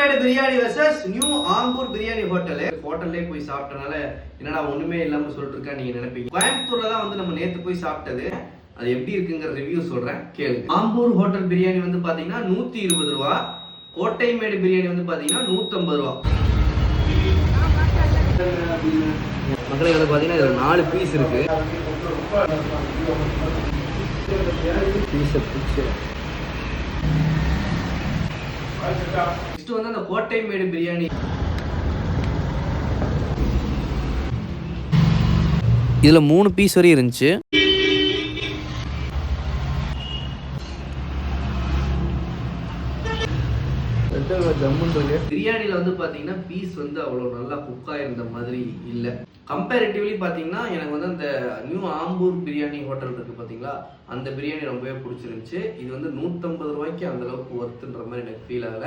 Kottaimedu biryani versus new Ambur biryani ஹோட்டல்லே போய் சாப்பிட்டனால என்னடா ஒண்ணுமே இல்லாம சொல்லிட்டு இருக்கா நீங்க நினைப்பீங்க. கோயம்புத்தூர்ல தான் வந்து நம்ம நேத்து போய் சாப்பிட்டது. அது எப்படி இருக்குங்கிற ரிவ்யூ சொல்றேன் கேளுங்க. ஆம்பூர் ஹோட்டல் பிரியாணி வந்து பாத்தீங்கன்னா 120 ரூபா, கோட்டைமேடு பிரியாணி வந்து பாத்தீங்கன்னா 150 ரூபா. மக்களே வந்து பாத்தீங்கன்னா இதுல 4 பீஸ் இருக்கு. நெக்ஸ்ட் வந்து அந்த கோட்டைமேடு பிரியாணி, இதுல 3 பீஸ் வரை இருந்துச்சு. பிரியாணில வந்து பாத்தீங்கன்னா பீஸ் வந்து அவ்வளவு நல்லா குக் ஆயிருந்த மாதிரி இல்ல. கம்பேரிட்டிவ்லி பாத்தீங்கன்னா எனக்கு வந்து அந்த நியூ ஆம்பூர் பிரியாணி ஹோட்டல் இருக்கு பாத்தீங்களா, அந்த பிரியாணி ரொம்பவே பிடிச்சிருந்துச்சு. இது வந்து 150 ரூபாய்க்கு அந்த அளவுக்கு ஒர்த்துன்ற மாதிரி எனக்கு ஃபீல் ஆகல.